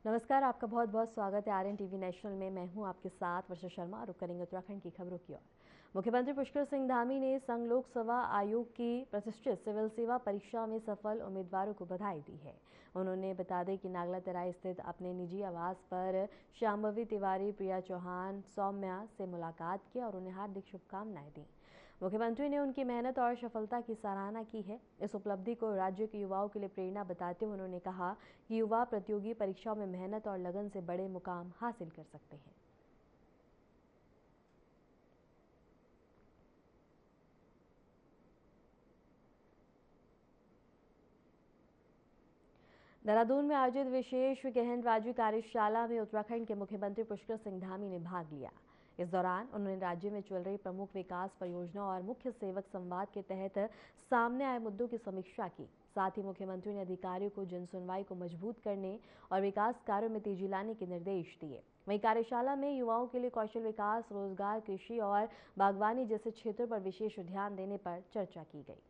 नमस्कार, आपका बहुत बहुत स्वागत है आरएन टीवी नेशनल में। मैं हूं आपके साथ वर्षा शर्मा। रुक करेंगे उत्तराखंड की खबरों की ओर। मुख्यमंत्री पुष्कर सिंह धामी ने संघ लोक सेवा आयोग की प्रतिष्ठित सिविल सेवा परीक्षा में सफल उम्मीदवारों को बधाई दी है। उन्होंने बता दें कि नागला तराई स्थित अपने निजी आवास पर शांभवी तिवारी, प्रिया चौहान, सौम्या से मुलाकात की और उन्हें हार्दिक शुभकामनाएं दी। मुख्यमंत्री ने उनकी मेहनत और सफलता की सराहना की है। इस उपलब्धि को राज्य के युवाओं के लिए प्रेरणा बताते हुए उन्होंने कहा कि युवा प्रतियोगी परीक्षाओं में मेहनत और लगन से बड़े मुकाम हासिल कर सकते हैं। देहरादून में आयोजित विशेष गहन राज्य कार्यशाला में उत्तराखंड के मुख्यमंत्री पुष्कर सिंह धामी ने भाग लिया। इस दौरान उन्होंने राज्य में चल रही प्रमुख विकास परियोजनाओं और मुख्य सेवक संवाद के तहत सामने आए मुद्दों की समीक्षा की। साथ ही मुख्यमंत्री ने अधिकारियों को जन सुनवाई को मजबूत करने और विकास कार्यों में तेजी लाने के निर्देश दिए। वहीं कार्यशाला में युवाओं के लिए कौशल विकास, रोजगार, कृषि और बागवानी जैसे क्षेत्रों पर विशेष ध्यान देने पर चर्चा की गई।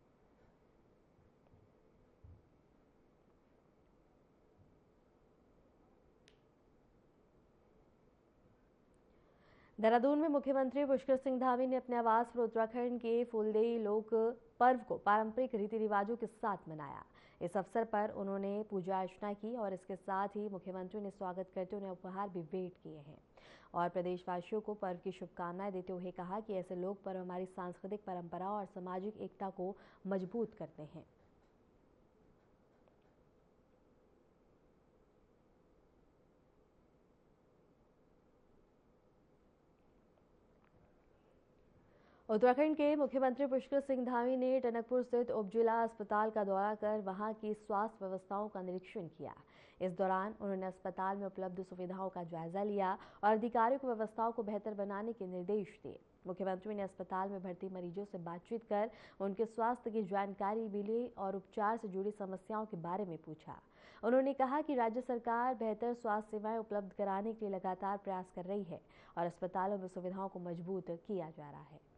देहरादून में मुख्यमंत्री पुष्कर सिंह धामी ने अपने आवास पर उत्तराखंड के फूलदेई लोक पर्व को पारंपरिक रीति रिवाजों के साथ मनाया। इस अवसर पर उन्होंने पूजा अर्चना की और इसके साथ ही मुख्यमंत्री ने स्वागत करते हुए उपहार भी भेंट किए हैं और प्रदेशवासियों को पर्व की शुभकामनाएं देते हुए कहा कि ऐसे लोक पर्व हमारी सांस्कृतिक परंपराओं और सामाजिक एकता को मजबूत करते हैं। उत्तराखंड के मुख्यमंत्री पुष्कर सिंह धामी ने टनकपुर स्थित उपजिला अस्पताल का दौरा कर वहां की स्वास्थ्य व्यवस्थाओं का निरीक्षण किया। इस दौरान उन्होंने अस्पताल में उपलब्ध सुविधाओं का जायजा लिया और अधिकारियों को व्यवस्थाओं को बेहतर बनाने के निर्देश दिए। मुख्यमंत्री ने अस्पताल में भर्ती मरीजों से बातचीत कर उनके स्वास्थ्य की जानकारी भी ली और उपचार से जुड़ी समस्याओं के बारे में पूछा। उन्होंने कहा कि राज्य सरकार बेहतर स्वास्थ्य सेवाएं उपलब्ध कराने के लिए लगातार प्रयास कर रही है और अस्पतालों में सुविधाओं को मजबूत किया जा रहा है।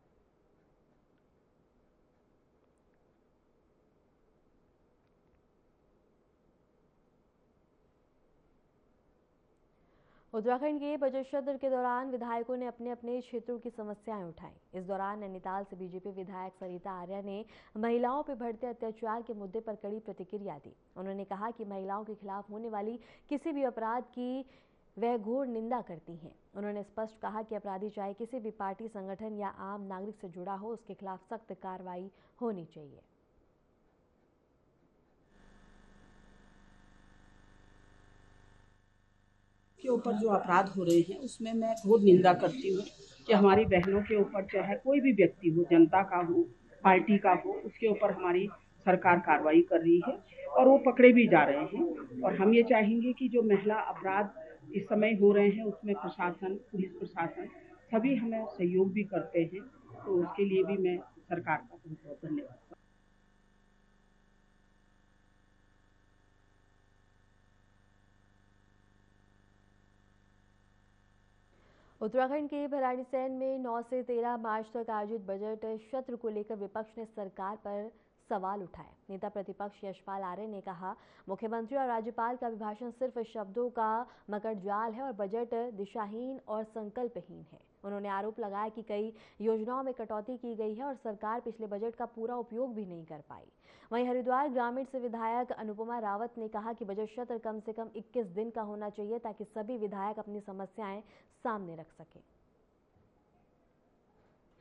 उत्तराखंड के बजट सत्र के दौरान विधायकों ने अपने अपने क्षेत्रों की समस्याएं उठाई। इस दौरान नैनीताल से बीजेपी विधायक सरिता आर्या ने महिलाओं पर बढ़ते अत्याचार के मुद्दे पर कड़ी प्रतिक्रिया दी। उन्होंने कहा कि महिलाओं के खिलाफ होने वाली किसी भी अपराध की वह घोर निंदा करती हैं। उन्होंने स्पष्ट कहा कि अपराधी चाहे किसी भी पार्टी, संगठन या आम नागरिक से जुड़ा हो, उसके खिलाफ सख्त कार्रवाई होनी चाहिए। के ऊपर जो अपराध हो रहे हैं उसमें मैं घोर निंदा करती हूँ कि हमारी बहनों के ऊपर चाहे कोई भी व्यक्ति हो, जनता का हो, पार्टी का हो, उसके ऊपर हमारी सरकार कार्रवाई कर रही है और वो पकड़े भी जा रहे हैं। और हम ये चाहेंगे कि जो महिला अपराध इस समय हो रहे हैं उसमें प्रशासन, पुलिस प्रशासन सभी हमें सहयोग भी करते हैं, तो उसके लिए भी मैं सरकार का बहुत बहुत धन्यवाद। उत्तराखंड के भराड़ीसैंण में 9 से 13 मार्च तक आयोजित बजट सत्र को लेकर विपक्ष ने सरकार पर सवाल उठाए। नेता प्रतिपक्ष यशपाल आर्य ने कहा, मुख्यमंत्री और राज्यपाल का अभिभाषण सिर्फ शब्दों का मकड़जाल है और बजट दिशाहीन और संकल्पहीन है। उन्होंने आरोप लगाया कि कई योजनाओं में कटौती की गई है और सरकार पिछले बजट का पूरा उपयोग भी नहीं कर पाई। वहीं हरिद्वार ग्रामीण से विधायक अनुपमा रावत ने कहा कि बजट सत्र कम से कम 21 दिन का होना चाहिए ताकि सभी विधायक अपनी समस्याएं सामने रख सकें।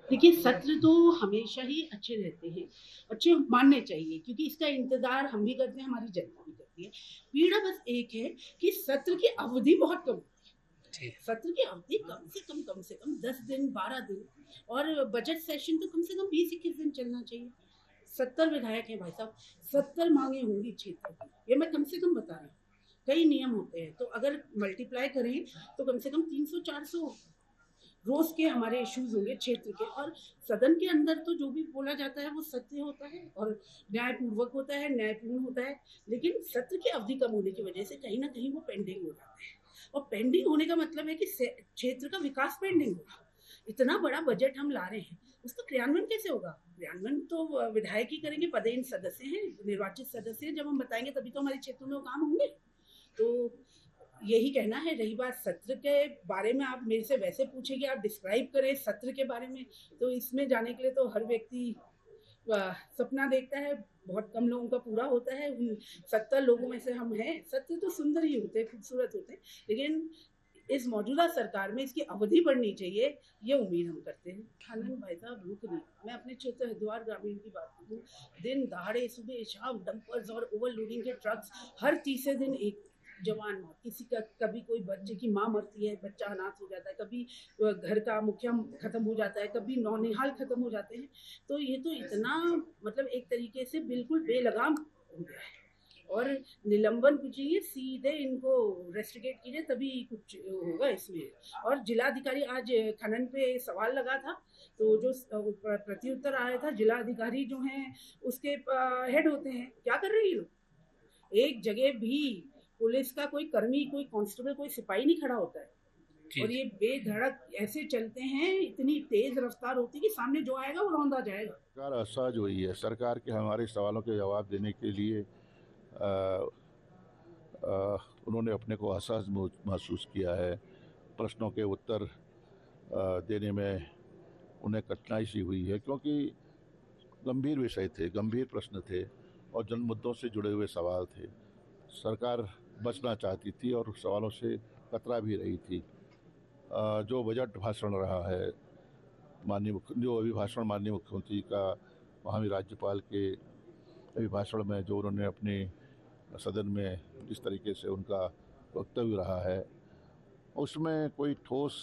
देखिए, सत्र तो हमेशा ही अच्छे रहते हैं, अच्छे मानने चाहिए, क्योंकि इसका इंतजार हम भी करते हैं, हमारी जनता भी करती है। पीड़ा बस एक है कि सत्र की अवधि बहुत कम है। सत्र की अवधि कम से कम 10 दिन, 12 दिन, और बजट सेशन तो कम से कम 20-21 दिन चलना चाहिए। 70 विधायक हैं भाई साहब, 70 मांगे होंगी क्षेत्र की, ये मैं कम से कम बता रही हूँ। कई नियम होते हैं, तो अगर मल्टीप्लाई करें तो कम से कम 300-400 रोज के हमारे इश्यूज होंगे क्षेत्र के। और सदन के अंदर तो जो भी बोला जाता है वो सत्य होता है और न्यायपूर्वक होता है, न्यायपूर्ण होता है, लेकिन सत्र की अवधि कम होने की वजह से कहीं ना कहीं वो पेंडिंग हो जाता है। और पेंडिंग होने का मतलब है कि क्षेत्र का विकास पेंडिंग होगा। इतना बड़ा बजट हम ला रहे हैं, उसका क्रियान्वयन कैसे होगा? क्रियान्वयन तो विधायक ही करेंगे, पदेन सदस्य हैं, निर्वाचित सदस्य हैं। जब हम बताएंगे तभी तो हमारे क्षेत्र में वो काम होंगे। तो यही कहना है। रही बात सत्र के बारे में, आप मेरे से वैसे पूछे कि आप डिस्क्राइब करें सत्र के बारे में, तो इसमें जाने के लिए तो हर व्यक्ति सपना देखता है, बहुत कम लोगों का पूरा होता है। उन 70 लोगों में से हम हैं। सत्र तो सुंदर ही होते हैं, खूबसूरत होते हैं, लेकिन इस मौजूदा सरकार में इसकी अवधि बढ़नी चाहिए, ये उम्मीद हम करते हैं। खनन भाई साहब रुक नहीं। मैं अपने क्षेत्र हरिद्वार ग्रामीण की बात करूँ, दिन दहाड़े सुबह शाम डंपर्स और ओवरलोडिंग के ट्रक्स, हर तीसरे दिन एक जवान मौत, किसी का कभी कोई बच्चे की माँ मरती है, बच्चा अनाथ हो जाता है, कभी घर का मुखिया खत्म हो जाता है, कभी नौनिहाल खत्म हो जाते हैं। तो ये तो इतना मतलब एक तरीके से बिल्कुल बेलगाम हो गया है। और निलंबन कीजिए, सीधे इनको रेस्ट्रिकेट कीजिए, तभी कुछ होगा इसमें। और जिलाधिकारी, आज खनन पे सवाल लगा था, तो जो प्रत्युत्तर आया था, जिलाधिकारी जो हैं उसके हेड होते हैं, क्या कर रहे हैं लोग? एक जगह भी पुलिस का कोई कर्मी, कोई कांस्टेबल, कोई सिपाही नहीं खड़ा होता है, और ये बेधड़क ऐसे चलते हैं, इतनी तेज रफ्तार होती है कि सामने जो आएगा वो रौंदा जाएगा। सरकार असहज हुई है। सरकार के हमारे सवालों के जवाब देने के लिए उन्होंने अपने को असहज महसूस किया है। प्रश्नों के उत्तर देने में उन्हें कठिनाई सी हुई है, क्योंकि गंभीर विषय थे, गंभीर प्रश्न थे और जन मुद्दों से जुड़े हुए सवाल थे। सरकार बचना चाहती थी और सवालों से कतरा भी रही थी। जो बजट भाषण रहा है, जो अभिभाषण माननीय मुख्यमंत्री का वहाँ राज्यपाल के अभिभाषण में जो उन्होंने अपने सदन में जिस तरीके से उनका वक्तव्य रहा है, उसमें कोई ठोस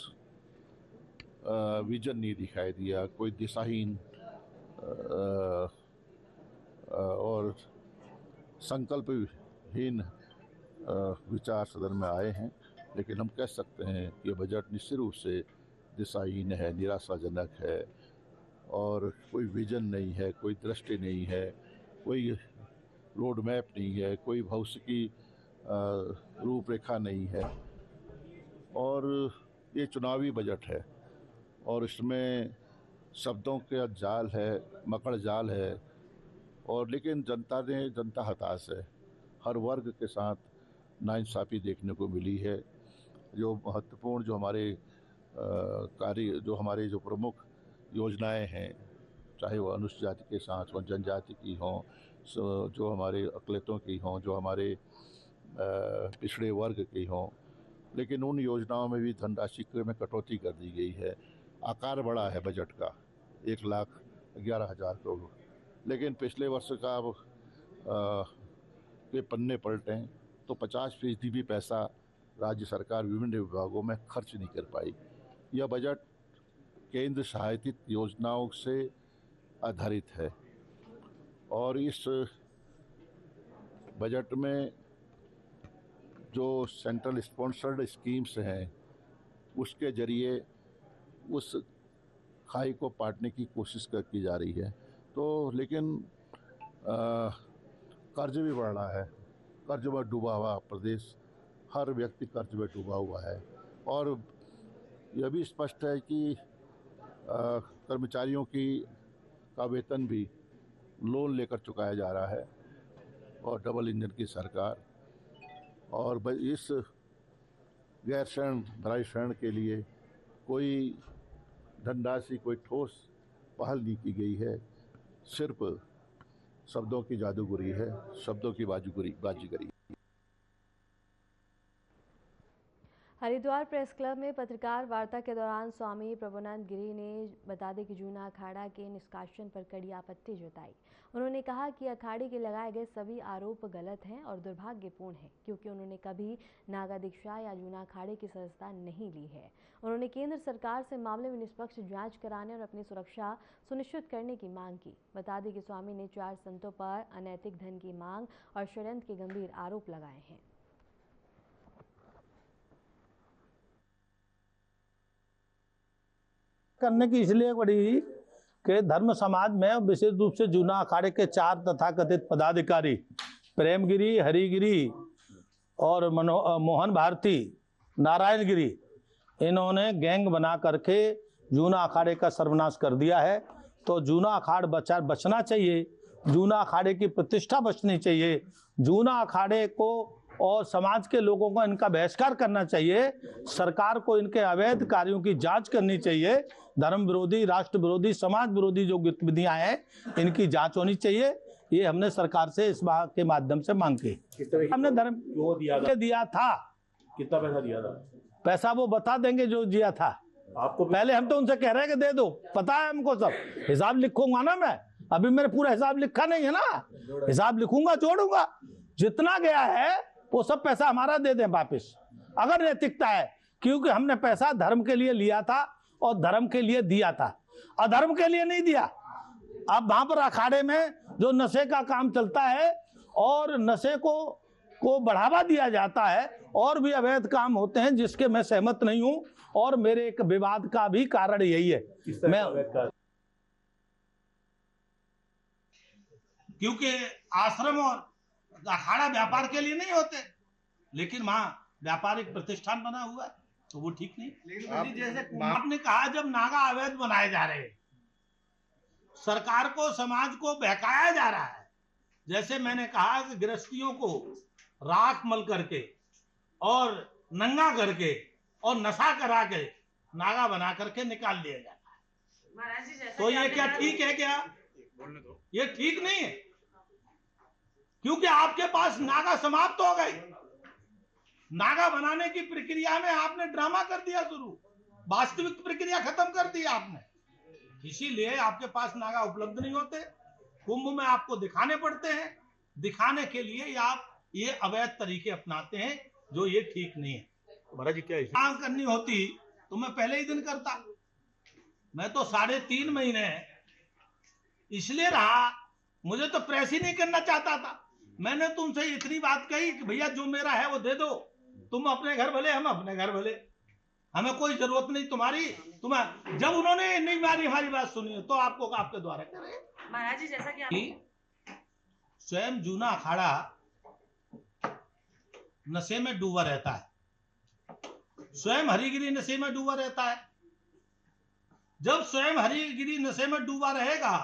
विजन नहीं दिखाई दिया, कोई दिशाहीन और संकल्पहीन विचार सदन में आए हैं। लेकिन हम कह सकते हैं कि ये बजट निश्चित रूप से दिशाहीन है, निराशाजनक है और कोई विजन नहीं है, कोई दृष्टि नहीं है, कोई रोड मैप नहीं है, कोई भविष्य की रूपरेखा नहीं है। और ये चुनावी बजट है और इसमें शब्दों का जाल है, मकड़ जाल है। और लेकिन जनता हताश है। हर वर्ग के साथ नाइंसाफ़ी देखने को मिली है। जो महत्वपूर्ण, जो हमारे कार्य, जो हमारे जो प्रमुख योजनाएं हैं, चाहे वो अनुसूचित जाति के साथ वो जनजाति की हों, जो हमारे अकलियतों की हों, जो हमारे पिछड़े वर्ग की हों, लेकिन उन योजनाओं में भी धनराशि में कटौती कर दी गई है। आकार बड़ा है बजट का, 1,11,000 करोड़, लेकिन पिछले वर्ष का अब के पन्ने पलटें तो 50% भी पैसा राज्य सरकार विभिन्न विभागों में खर्च नहीं कर पाई। यह बजट केंद्र सहायतित योजनाओं से आधारित है और इस बजट में जो सेंट्रल स्पॉन्सर्ड स्कीम्स हैं उसके जरिए उस खाई को पाटने की कोशिश की जा रही है। तो लेकिन कर्ज भी बढ़ रहा है, कर्ज में डूबा हुआ प्रदेश, हर व्यक्ति कर्ज में डूबा हुआ है। और यह भी स्पष्ट है कि कर्मचारियों का वेतन भी लोन लेकर चुकाया जा रहा है और डबल इंजन की सरकार। और इस गैर शरण भराई शरण के लिए कोई धनराशि, कोई ठोस पहल नहीं की गई है। सिर्फ शब्दों की जादूगरी है, शब्दों की बाजीगरी। हरिद्वार प्रेस क्लब में पत्रकार वार्ता के दौरान स्वामी प्रभुनंद गिरी ने बता दें कि जूना अखाड़ा के निष्कासन पर कड़ी आपत्ति जताई। उन्होंने कहा कि अखाड़े के लगाए गए सभी आरोप गलत हैं और दुर्भाग्यपूर्ण हैं, क्योंकि उन्होंने कभी नागा दीक्षा या जूना अखाड़े की सदस्यता नहीं ली है। उन्होंने केंद्र सरकार से मामले में निष्पक्ष जांच कराने और अपनी सुरक्षा सुनिश्चित करने की मांग की। बता दें कि स्वामी ने 4 संतों पर अनैतिक धन की मांग और षड्यंत्र के गंभीर आरोप लगाए हैं। करने की इसलिए पड़ी कि धर्म समाज में विशेष रूप से जूना अखाड़े के 4 तथाकथित पदाधिकारी प्रेमगिरी, हरिगिरी और मोहन भारती, नारायण गिरी, इन्होंने गैंग बना करके जूना अखाड़े का सर्वनाश कर दिया है। तो जूना अखाड़ बचना चाहिए, जूना अखाड़े की प्रतिष्ठा बचनी चाहिए। जूना अखाड़े को और समाज के लोगों को इनका बहिष्कार करना चाहिए। सरकार को इनके अवैध कार्यों की जांच करनी चाहिए। धर्म विरोधी, राष्ट्र विरोधी, समाज विरोधी जो गतिविधियां हैं इनकी जांच होनी चाहिए। ये हमने सरकार से इस बात के माध्यम से मांग की। हमने धर्म दिया था। कितना पैसा दिया था? पैसा वो बता देंगे जो दिया था आपको। पहले हम तो उनसे कह रहे हैं कि दे दो, पता है हमको, सब हिसाब लिखूंगा ना मैं। अभी मेरे पूरा हिसाब लिखा नहीं है ना, हिसाब लिखूंगा, जोड़ूंगा, जितना गया है वो सब पैसा हमारा दे दें वापिस, अगर नैतिकता है। क्योंकि हमने पैसा धर्म के लिए लिया था और धर्म के लिए दिया था, अधर्म के लिए नहीं दिया। अब वहां पर अखाड़े में जो नशे का काम चलता है और नशे को बढ़ावा दिया जाता है और भी अवैध काम होते हैं जिसके मैं सहमत नहीं हूं, और मेरे एक विवाद का भी कारण यही है। मैं क्योंकि आश्रम और अखाड़ा व्यापार के लिए नहीं होते, लेकिन वहां व्यापारिक प्रतिष्ठान बना हुआ है तो वो ठीक नहीं। जैसे आपने कहा, जब नागा अवैध बनाए जा रहे हैं, सरकार को, समाज को बहकाया जा रहा है। जैसे मैंने कहा कि गृहस्थियों को राख मल करके और नंगा करके और नशा करा के नागा बना करके निकाल दिया जाता है, तो ये क्या ठीक है? क्या ये ठीक नहीं है? क्योंकि आपके पास नागा समाप्त हो गई। नागा बनाने की प्रक्रिया में आपने ड्रामा कर दिया शुरू, वास्तविक प्रक्रिया खत्म कर दी आपने। इसीलिए आपके पास नागा उपलब्ध नहीं होते, कुंभ में आपको दिखाने पड़ते हैं। दिखाने के लिए आप ये अवैध तरीके अपनाते हैं जो ये ठीक नहीं है। महाराज जी, क्या मांग करनी होती तो मैं पहले ही दिन करता। मैं तो 3.5 महीने इसलिए रहा, मुझे तो प्रेस ही नहीं करना चाहता था। मैंने तुमसे इतनी बात कही कि भैया जो मेरा है वो दे दो, तुम अपने घर भले, हम अपने घर भले, हमें कोई जरूरत नहीं तुम्हारी। तुम्हें जब उन्होंने नहीं मारी हमारी बात सुनी तो आपको आपके द्वारा करें। महाराज जी, जैसा कि स्वयं जूना अखाड़ा नशे में डूबा रहता है, स्वयं हरिगिरी नशे में डूबा रहता है। जब स्वयं हरिगिरी नशे में डूबा रहेगा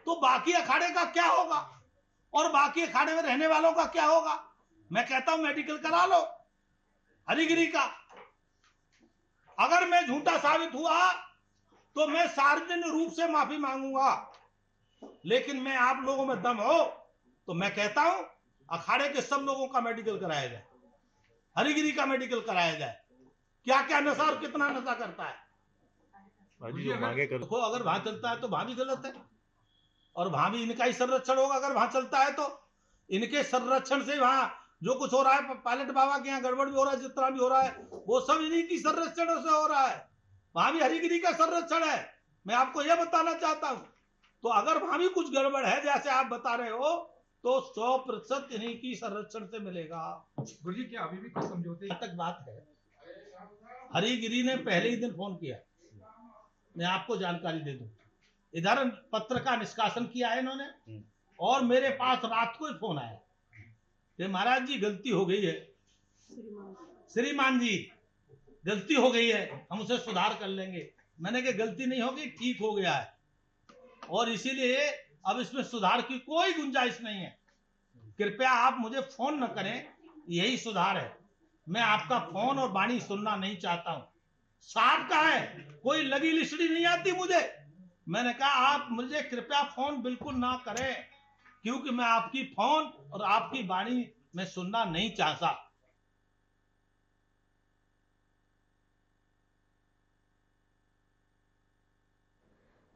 तो बाकी अखाड़े का क्या होगा और बाकी अखाड़े में रहने वालों का क्या होगा? मैं कहता हूं मेडिकल करा लो हरिगिरी का। अगर मैं झूठा साबित हुआ तो मैं सार्वजनिक रूप से माफी मांगूंगा, लेकिन मैं आप लोगों में दम हो तो मैं कहता हूं अखाड़े के सब लोगों का मेडिकल कराया जाए, हरिगिरी का मेडिकल कराया जाए, क्या क्या नशा और कितना नशा करता है। देखो, अगर वहां चलता है तो वहां भी गलत है और वहां भी इनका ही संरक्षण होगा। अगर वहां चलता है तो इनके संरक्षण से वहां जो कुछ हो रहा है, पायलट बाबा के यहाँ गड़बड़ भी हो रहा है, जितना भी हो रहा है वो सब इन्हीं की संरक्षण से हो रहा है। वहां भी हरिगिरी का संरक्षण है, मैं आपको यह बताना चाहता हूं। तो अगर वहां भी कुछ गड़बड़ है जैसे आप बता रहे हो तो 100% इन्हीं की संरक्षण से मिलेगा। गुरु जी, क्या अभी भी कुछ समझौते तक बात है? हरिगिरी ने पहले ही दिन फोन किया, मैं आपको जानकारी दे दूं। इधर पत्र का निष्कासन किया है इन्होंने और मेरे पास रात को ही फोन आया कि महाराज जी गलती हो गई है, श्रीमान जी गलती हो गई है, हम उसे सुधार कर लेंगे। मैंने कहा गलती नहीं होगी, ठीक हो गया है और इसीलिए अब इसमें सुधार की कोई गुंजाइश नहीं है। कृपया आप मुझे फोन न करें, यही सुधार है। मैं आपका फोन और वाणी सुनना नहीं चाहता हूं। साहब का है, कोई लगी लिस्टी नहीं आती मुझे। मैंने कहा आप मुझे कृपया फोन बिल्कुल ना करें, क्योंकि मैं आपकी फोन और आपकी वाणी में सुनना नहीं चाहता।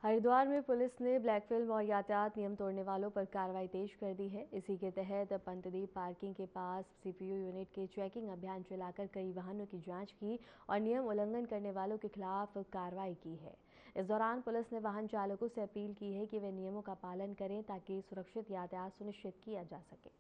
हरिद्वार में पुलिस ने ब्लैक फिल्म और यातायात नियम तोड़ने वालों पर कार्रवाई तेज कर दी है। इसी के तहत पंतदीप पार्किंग के पास सीपीयू यूनिट के चेकिंग अभियान चलाकर कई वाहनों की जांच की और नियम उल्लंघन करने वालों के खिलाफ कार्रवाई की है। इस दौरान पुलिस ने वाहन चालकों से अपील की है कि वे नियमों का पालन करें ताकि सुरक्षित यातायात सुनिश्चित किया जा सके।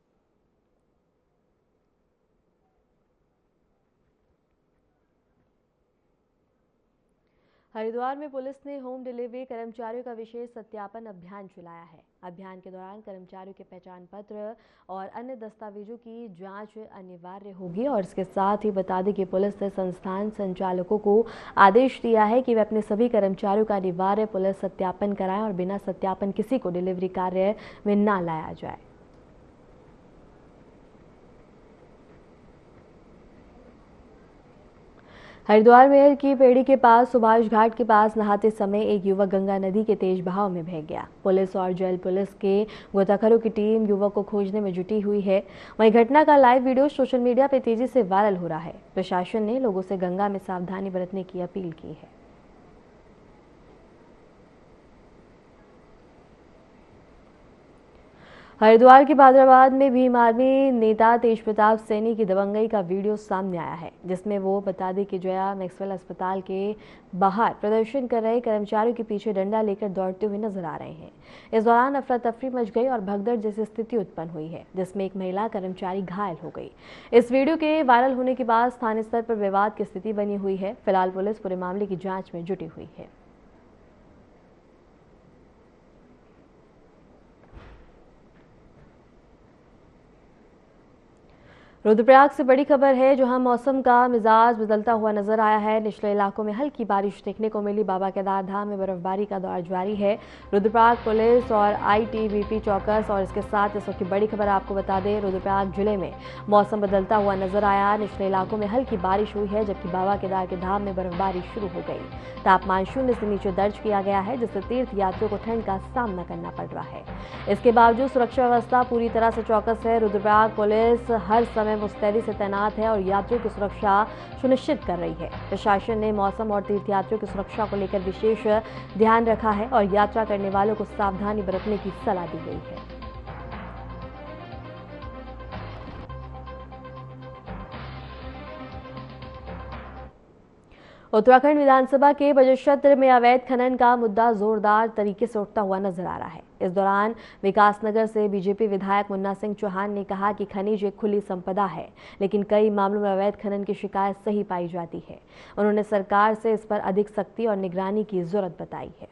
हरिद्वार में पुलिस ने होम डिलीवरी कर्मचारियों का विशेष सत्यापन अभियान चलाया है। अभियान के दौरान कर्मचारियों के पहचान पत्र और अन्य दस्तावेजों की जांच अनिवार्य होगी और इसके साथ ही बता दें कि पुलिस ने संस्थान संचालकों को आदेश दिया है कि वे अपने सभी कर्मचारियों का अनिवार्य पुलिस सत्यापन कराएं और बिना सत्यापन किसी को डिलीवरी कार्य में न लाया जाए। हरिद्वार मेयर की पेड़ी के पास सुभाष घाट के पास नहाते समय एक युवक गंगा नदी के तेज बहाव में बह गया। पुलिस और जल पुलिस के गोताखोरों की टीम युवक को खोजने में जुटी हुई है। वहीं घटना का लाइव वीडियो सोशल मीडिया पर तेजी से वायरल हो रहा है। प्रशासन ने लोगों से गंगा में सावधानी बरतने की अपील की है। हरिद्वार के भादराबाद में भीम आर्मी नेता तेज प्रताप सैनी की दबंगई का वीडियो सामने आया है, जिसमें वो बता दें कि जया मैक्सवेल अस्पताल के बाहर प्रदर्शन कर रहे कर्मचारियों के पीछे डंडा लेकर दौड़ते हुए नजर आ रहे हैं। इस दौरान अफरा तफरी मच गई और भगदड़ जैसी स्थिति उत्पन्न हुई है, जिसमें एक महिला कर्मचारी घायल हो गई। इस वीडियो के वायरल होने के बाद स्थानीय स्तर पर विवाद की स्थिति बनी हुई है। फिलहाल पुलिस पूरे मामले की जाँच में जुटी हुई है। रुद्रप्रयाग से बड़ी खबर है, जहां मौसम का मिजाज बदलता हुआ नजर आया है। निचले इलाकों में हल्की बारिश देखने को मिली। बाबा केदार धाम में बर्फबारी का दौर जारी है। रुद्रप्रयाग पुलिस और ITBP चौकस और इसके साथ इस वक्त की बड़ी खबर आपको बता दें, रुद्रप्रयाग जिले में मौसम बदलता हुआ नजर आया। निचले इलाकों में हल्की बारिश हुई है, जबकि बाबा केदार के धाम में बर्फबारी शुरू हो गई। तापमान 0 से नीचे दर्ज किया गया है, जिससे तीर्थ यात्रियों को ठंड का सामना करना पड़ रहा है। इसके बावजूद सुरक्षा व्यवस्था पूरी तरह से चौकस है। रुद्रप्रयाग पुलिस हर समय मुस्तैदी से तैनात है और यात्रियों की सुरक्षा सुनिश्चित कर रही है। प्रशासन ने मौसम और तीर्थयात्रियों की सुरक्षा को लेकर विशेष ध्यान रखा है और यात्रा करने वालों को सावधानी बरतने की सलाह दी गई है। उत्तराखंड विधानसभा के बजट सत्र में अवैध खनन का मुद्दा जोरदार तरीके से उठता हुआ नजर आ रहा है। इस दौरान विकासनगर से बीजेपी विधायक मुन्ना सिंह चौहान ने कहा कि खनिज एक खुली संपदा है, लेकिन कई मामलों में अवैध खनन की शिकायत सही पाई जाती है। उन्होंने सरकार से इस पर अधिक सख्ती और निगरानी की जरूरत बताई है।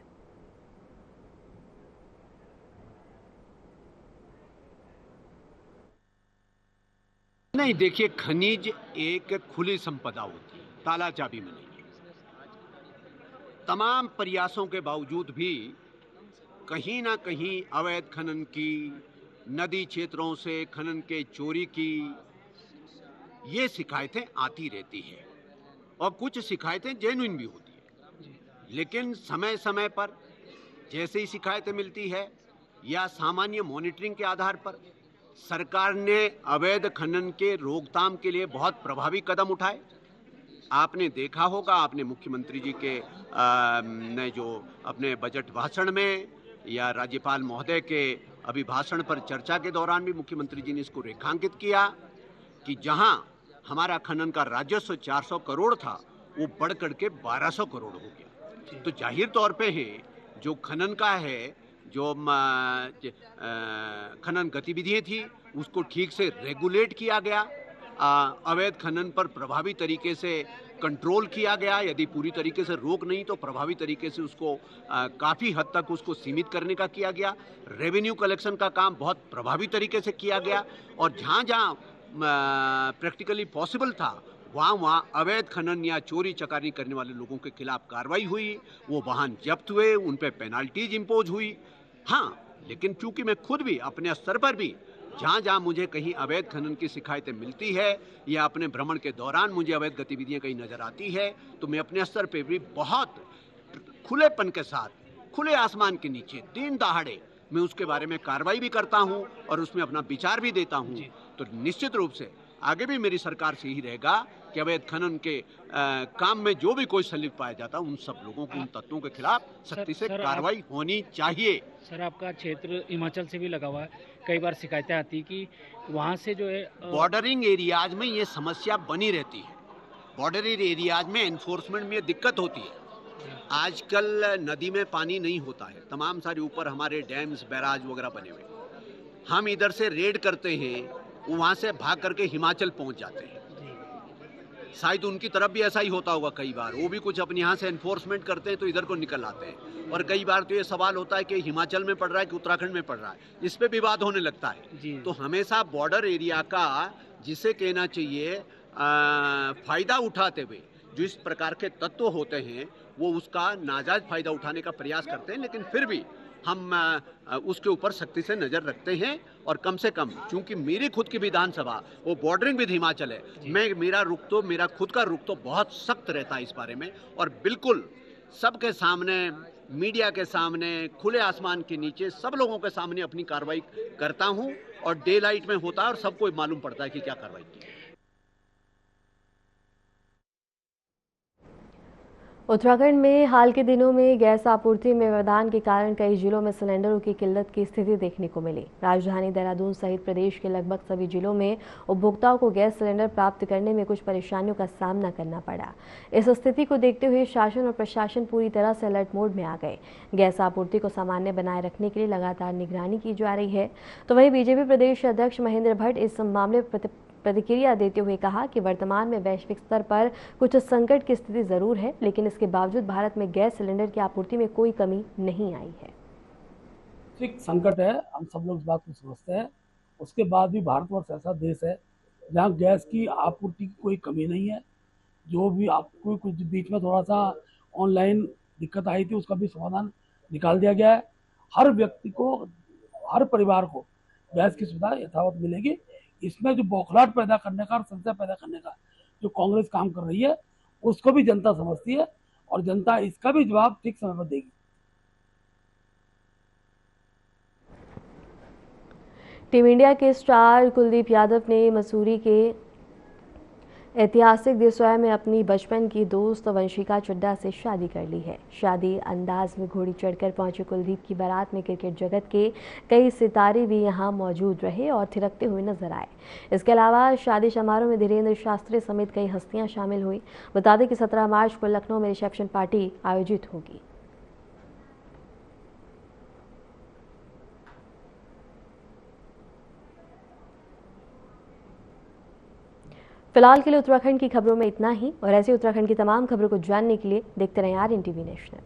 नहीं, देखिए, खनिज एक खुली संपदा होती है, ताला चाबी में नहीं। तमाम प्रयासों के बावजूद भी कहीं ना कहीं अवैध खनन की, नदी क्षेत्रों से खनन के चोरी की ये शिकायतें आती रहती है और कुछ शिकायतें जेन्युइन भी होती है। लेकिन समय समय पर जैसे ही शिकायतें मिलती है या सामान्य मॉनिटरिंग के आधार पर सरकार ने अवैध खनन के रोकथाम के लिए बहुत प्रभावी कदम उठाए। आपने देखा होगा, आपने मुख्यमंत्री जी के ने जो अपने बजट भाषण में या राज्यपाल महोदय के अभिभाषण पर चर्चा के दौरान भी मुख्यमंत्री जी ने इसको रेखांकित किया कि जहां हमारा खनन का राजस्व 400 करोड़ था, वो बढ़ करके 1200 करोड़ हो गया। तो जाहिर तौर पे है जो खनन का है, जो खनन गतिविधियां थी, उसको ठीक से रेगुलेट किया गया। अवैध खनन पर प्रभावी तरीके से कंट्रोल किया गया। यदि पूरी तरीके से रोक नहीं तो प्रभावी तरीके से उसको काफ़ी हद तक उसको सीमित करने का किया गया। रेवेन्यू कलेक्शन का काम बहुत प्रभावी तरीके से किया गया और जहाँ जहाँ प्रैक्टिकली पॉसिबल था वहाँ अवैध खनन या चोरी चकारी करने वाले लोगों के खिलाफ कार्रवाई हुई। वो वाहन जब्त हुए, उन पर पेनाल्टीज इम्पोज हुई। हाँ, लेकिन चूंकि मैं खुद भी अपने स्तर पर भी जहाँ जहाँ मुझे कहीं अवैध खनन की शिकायतें मिलती है या अपने भ्रमण के दौरान मुझे अवैध गतिविधियाँ कहीं नजर आती है, तो मैं अपने स्तर पे भी बहुत खुलेपन के साथ, खुले आसमान के नीचे, दिन दहाड़े मैं उसके बारे में कार्रवाई भी करता हूँ और उसमें अपना विचार भी देता हूँ। तो निश्चित रूप से आगे भी मेरी सरकार से ही रहेगा कि अवैध खनन के काम में जो भी कोई संलिप्त पाया जाता है, उन सब लोगों को, उन तत्वों के खिलाफ सख्ती से कार्रवाई होनी चाहिए। सर, आपका क्षेत्र हिमाचल से भी लगा हुआ है, कई बार शिकायतें आती कि वहाँ से जो है बॉर्डरिंग एरियाज में ये समस्या बनी रहती है। बॉर्डर एरियाज में एनफोर्समेंट में दिक्कत होती है। आजकल नदी में पानी नहीं होता है, तमाम सारे ऊपर हमारे डैम्स, बैराज वगैरह बने हुए। हम इधर से रेड करते हैं, वहाँ से भाग करके हिमाचल पहुँच जाते हैं। शायद उनकी तरफ भी ऐसा ही होता होगा कई बार, वो भी कुछ अपने यहाँ से एनफोर्समेंट करते हैं तो इधर को निकल आते हैं। और कई बार तो ये सवाल होता है कि हिमाचल में पड़ रहा है कि उत्तराखंड में पड़ रहा है, इस पे विवाद होने लगता है। तो हमेशा बॉर्डर एरिया का, जिसे कहना चाहिए फायदा उठाते हुए जो इस प्रकार के तत्व होते हैं, वो उसका नाजायज फायदा उठाने का प्रयास करते हैं। लेकिन फिर भी हम उसके ऊपर सख्ती से नज़र रखते हैं। और कम से कम चूंकि मेरी खुद की विधानसभा वो बॉर्डरिंग विद हिमाचल है, मेरा खुद का रुख तो बहुत सख्त रहता है इस बारे में। और बिल्कुल सबके सामने, मीडिया के सामने, खुले आसमान के नीचे सब लोगों के सामने अपनी कार्रवाई करता हूं और डे लाइट में होता है और सबको मालूम पड़ता है कि क्या कार्रवाई की। उत्तराखंड में हाल के दिनों में गैस आपूर्ति में व्यवधान के कारण कई जिलों में सिलेंडरों की किल्लत की स्थिति देखने को मिली। राजधानी देहरादून सहित प्रदेश के लगभग सभी जिलों में उपभोक्ताओं को गैस सिलेंडर प्राप्त करने में कुछ परेशानियों का सामना करना पड़ा। इस स्थिति को देखते हुए शासन और प्रशासन पूरी तरह से अलर्ट मोड में आ गए। गैस आपूर्ति को सामान्य बनाए रखने के लिए लगातार निगरानी की जा रही है। तो वहीं बीजेपी प्रदेश अध्यक्ष महेंद्र भट्ट इस मामले पर प्रतिक्रिया देते हुए कहा कि वर्तमान में वैश्विक स्तर पर कुछ संकट की स्थिति जरूर है, लेकिन इसके बावजूद भारत में गैस सिलेंडर की आपूर्ति में कोई कमी नहीं आई है। वैश्विक संकट है, हम सब लोग इस बात को समझते हैं। उसके बाद भी भारतवर्ष ऐसा देश है जहां गैस की आपूर्ति की कोई कमी नहीं है। जो भी आपको कुछ बीच में थोड़ा सा ऑनलाइन दिक्कत आई थी, उसका भी समाधान निकाल दिया गया है। हर व्यक्ति को, हर परिवार को गैस की सुविधा यथावत मिलेगी। इसमें जो बौखलाहट पैदा करने का और संशय पैदा करने का जो कांग्रेस काम कर रही है, उसको भी जनता समझती है और जनता इसका भी जवाब ठीक समय पर देगी। टीम इंडिया के स्टार कुलदीप यादव ने मसूरी के ऐतिहासिक देसवाया में अपनी बचपन की दोस्त वंशिका चड्ढा से शादी कर ली है। शादी अंदाज में घोड़ी चढ़कर पहुंचे कुलदीप की बारात में क्रिकेट जगत के कई सितारे भी यहां मौजूद रहे और थिरकते हुए नजर आए। इसके अलावा शादी समारोह में धीरेन्द्र शास्त्री समेत कई हस्तियां शामिल हुई। बता दें कि 17 मार्च को लखनऊ में रिसेप्शन पार्टी आयोजित होगी। फिलहाल के लिए उत्तराखंड की खबरों में इतना ही और ऐसे उत्तराखंड की तमाम खबरों को जानने के लिए देखते रहें RNTV नेशनल।